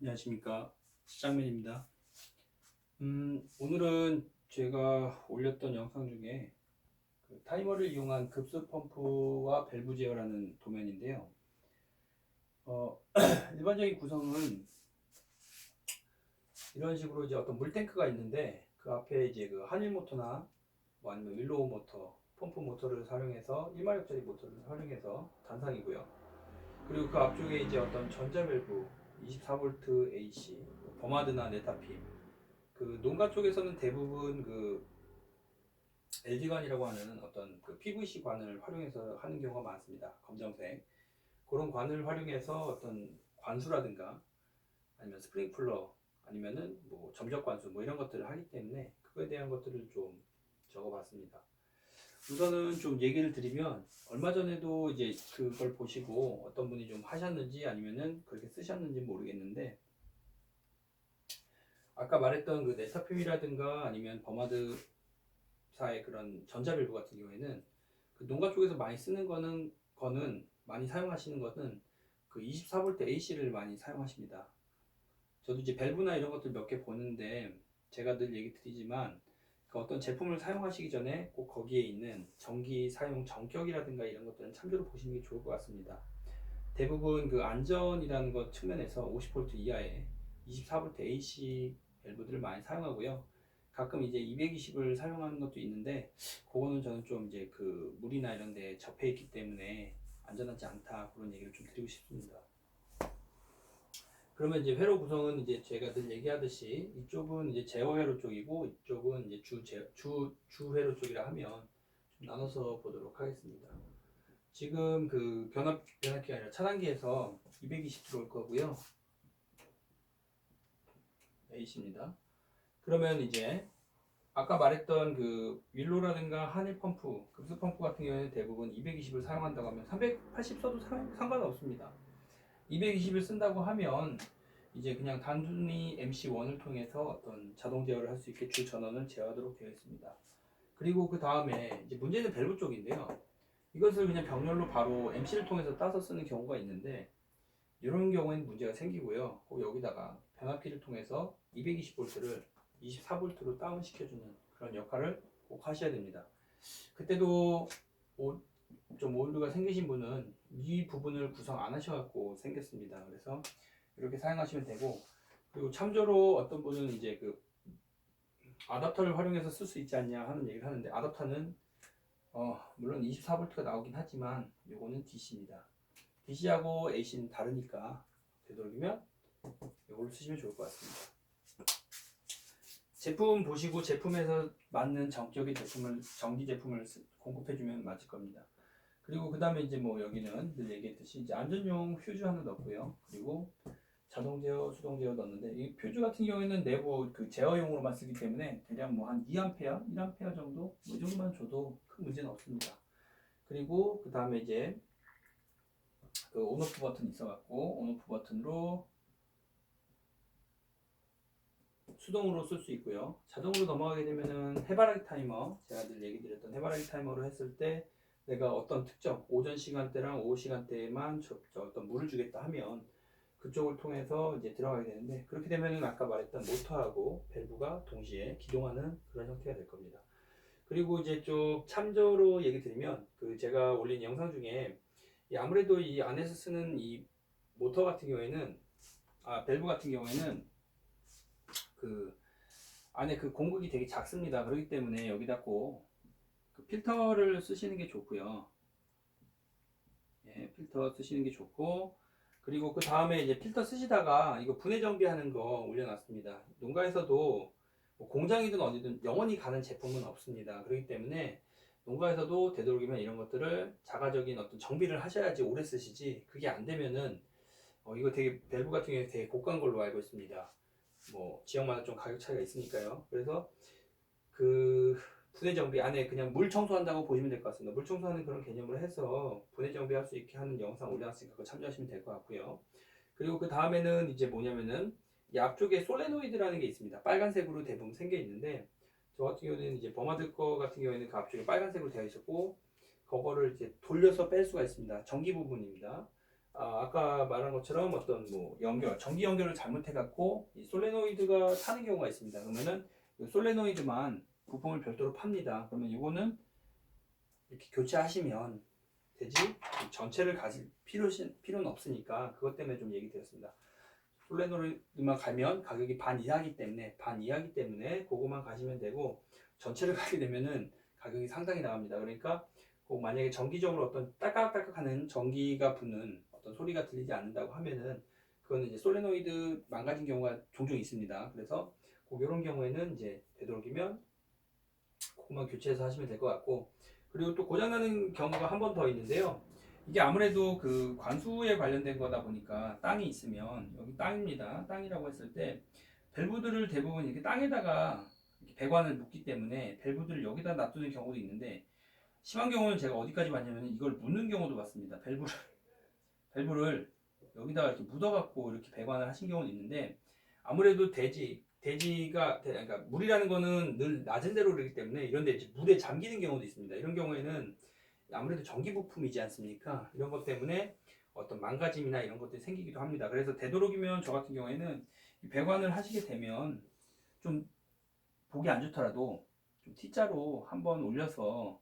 안녕하십니까, 시장맨입니다. 오늘은 제가 올렸던 영상 중에 그 타이머를 이용한 급수 펌프와 밸브 제어라는 도면인데요. 일반적인 구성은 이런 식으로 이제 어떤 물탱크가 있는데 그 앞에 이제 그 한일 모터나 뭐 아니면 윌로우 모터, 펌프 모터를 사용해서 1마력짜리 모터를 활용해서 단상이고요. 그리고 그 앞쪽에 이제 어떤 전자 밸브 24V AC, 버마드나 네타핌, 그 농가 쪽에서는 대부분 그 LG관이라고 하는 어떤 그 PVC 관을 활용해서 하는 경우가 많습니다. 검정색 그런 관을 활용해서 어떤 관수라든가 아니면 스프링클러 아니면은 뭐 점적 관수 뭐 이런 것들을 하기 때문에 그거에 대한 것들을 좀 적어봤습니다. 우선은 좀 얘기를 드리면 얼마 전에도 이제 그걸 보시고 어떤 분이 좀 하셨는지 아니면은 그렇게 쓰셨는지 모르겠는데, 아까 말했던 그 네타핌이라든가 아니면 버마드사의 그런 전자밸브 같은 경우에는 그 농가 쪽에서 많이 쓰는 거는 많이 사용하시는 것은 그 24V AC를 많이 사용하십니다. 저도 이제 밸브나 이런 것들 몇 개 보는데 제가 늘 얘기 드리지만 그 어떤 제품을 사용하시기 전에 꼭 거기에 있는 전기 사용 정격이라든가 이런 것들은 참조로 보시는 게 좋을 것 같습니다. 대부분 그 안전이라는 것 측면에서 50V 이하의 24V AC 밸브들을 많이 사용하고요. 가끔 이제 220을 사용하는 것도 있는데 그거는 저는 좀 이제 그 물이나 이런 데 접해 있기 때문에 안전하지 않다, 그런 얘기를 좀 드리고 싶습니다. 그러면 이제 회로 구성은 이제 제가 늘 얘기하듯이 이쪽은 이제 제어 회로 쪽이고 이쪽은 이제 주 회로 쪽이라 하면 좀 나눠서 보도록 하겠습니다. 지금 그 변압기가 아니라 차단기에서 220 들어올 거고요. AC입니다. 그러면 이제 아까 말했던 그 윌로라든가 한일 펌프, 급수 펌프 같은 경우에는 대부분 220을 사용한다고 하면 380 써도 상관없습니다. 220을 쓴다고 하면 이제 그냥 단순히 MC1을 통해서 어떤 자동 제어를 할 수 있게 주 전원을 제어하도록 되어 있습니다. 그리고 그 다음에 이제 문제는 밸브 쪽인데요. 이것을 그냥 병렬로 바로 MC를 통해서 따서 쓰는 경우가 있는데 이런 경우에는 문제가 생기고요. 꼭 여기다가 변압기를 통해서 220V를 24V로 다운시켜주는 그런 역할을 꼭 하셔야 됩니다. 그때도 좀 오류가 생기신 분은 이 부분을 구성 안 하셔갖고 생겼습니다. 그래서 이렇게 사용하시면 되고, 그리고 참조로 어떤 분은 이제 그 아답터를 활용해서 쓸 수 있지 않냐 하는 얘기를 하는데, 아답터는 물론 24V가 나오긴 하지만 이거는 DC입니다. DC하고 AC는 다르니까 되도록이면 이걸로 쓰시면 좋을 것 같습니다. 제품 보시고 제품에서 맞는 정격의 전기 제품을 공급해주면 맞을 겁니다. 그리고 그 다음에 이제 뭐 여기는 늘 얘기했듯이 이제 안전용 퓨즈 하나 넣고요. 그리고 자동 제어, 수동 제어 넣는데 이 퓨즈 같은 경우에는 내부 그 제어용으로만 쓰기 때문에 대략 뭐 한 2A, 1A 정도 뭐 이 정도만 줘도 큰 문제는 없습니다. 그리고 그 다음에 이제 그 온오프 버튼 있어갖고 온오프 버튼으로 수동으로 쓸 수 있고요. 자동으로 넘어가게 되면은 해바라기 타이머, 제가 늘 얘기 드렸던 해바라기 타이머로 했을 때 내가 어떤 특정 오전 시간대랑 오후 시간대에만 어떤 물을 주겠다 하면 그쪽을 통해서 이제 들어가게 되는데, 그렇게 되면은 아까 말했던 모터하고 밸브가 동시에 기동하는 그런 형태가 될 겁니다. 그리고 이제 좀 참조로 얘기 드리면 그 제가 올린 영상 중에 아무래도 이 안에서 쓰는 이 모터 같은 경우에는 밸브 같은 경우에는 그 안에 그 공극이 되게 작습니다. 그렇기 때문에 여기다 꼭 그 필터를 쓰시는 게 좋고요. 예, 필터 쓰시는 게 좋고, 그리고 그 다음에 이제 필터 쓰시다가 이거 분해 정비하는 거 올려놨습니다. 농가에서도 뭐 공장이든 어디든 영원히 가는 제품은 없습니다. 그렇기 때문에 농가에서도 되도록이면 이런 것들을 자가적인 어떤 정비를 하셔야지 오래 쓰시지, 그게 안 되면은 이거 되게 밸브 같은 경우에 되게 고가인 걸로 알고 있습니다. 뭐 지역마다 좀 가격 차이가 있으니까요. 그래서 그 분해 정비 안에 그냥 물 청소한다고 보시면 될 것 같습니다. 물 청소하는 그런 개념으로 해서 분해 정비할 수 있게 하는 영상 올려놨으니까 그거 참조하시면 될 것 같고요. 그리고 그 다음에는 이제 뭐냐면은 이 앞쪽에 솔레노이드라는 게 있습니다. 빨간색으로 대부분 생겨 있는데 저 같은 경우는 이제 버마드 거 같은 경우에는 그 앞쪽에 빨간색으로 되어 있었고 그거를 이제 돌려서 뺄 수가 있습니다. 전기 부분입니다. 아까 말한 것처럼 어떤 뭐 연결, 전기 연결을 잘못해갖고 이 솔레노이드가 타는 경우가 있습니다. 그러면은 이 솔레노이드만 부품을 별도로 팝니다. 그러면 이거는 이렇게 교체하시면 되지 전체를 가질 필요는 없으니까 그것 때문에 좀 얘기 드렸습니다. 솔레노이드만 가면 가격이 반 이하기 때문에 그거만 가시면 되고 전체를 가게 되면은 가격이 상당히 나갑니다. 그러니까 꼭 만약에 정기적으로 어떤 딸깍딸깍하는 전기가 붙는 어떤 소리가 들리지 않는다고 하면은 그거는 이제 솔레노이드 망가진 경우가 종종 있습니다. 그래서 꼭 이런 경우에는 이제 되도록이면 그거만 교체해서 하시면 될 것 같고, 그리고 또 고장나는 경우가 한 번 더 있는데요. 이게 아무래도 그 관수에 관련된 거다 보니까 땅이 있으면, 여기 땅입니다. 땅이라고 했을 때 밸브들을 대부분 이렇게 땅에다가 이렇게 배관을 묶기 때문에 밸브들을 여기다 놔두는 경우도 있는데, 심한 경우는 제가 어디까지 봤냐면 이걸 묻는 경우도 봤습니다. 밸브를 여기다가 이렇게 묻어갖고 이렇게 배관을 하신 경우는 있는데, 아무래도 그러니까 물이라는 거는 늘 낮은 데로 흐르기 때문에 이런데 이제 물에 잠기는 경우도 있습니다. 이런 경우에는 아무래도 전기 부품이지 않습니까? 이런 것 때문에 어떤 망가짐이나 이런 것들이 생기기도 합니다. 그래서 되도록이면 저 같은 경우에는 이 배관을 하시게 되면 좀 보기 안 좋더라도 좀 T자로 한번 올려서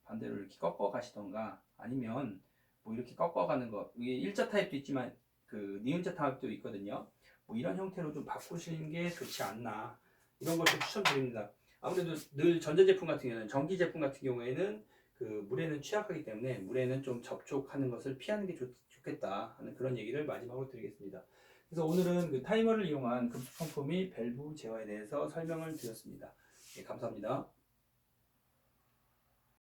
반대로 이렇게 꺾어 가시던가, 아니면 뭐 이렇게 꺾어 가는 거, 이게 일자 타입도 있지만 그 니은자 타입도 있거든요. 뭐 이런 형태로 좀 바꾸시는 게 좋지 않나, 이런 걸 좀 추천드립니다. 아무래도 늘 전자제품 같은 경우는, 전기 제품 같은 경우에는 그 물에는 취약하기 때문에 물에는 좀 접촉하는 것을 피하는 게 좋겠다 하는 그런 얘기를 마지막으로 드리겠습니다. 그래서 오늘은 그 타이머를 이용한 급속 펌프 및 밸브 제어에 대해서 설명을 드렸습니다. 네, 감사합니다.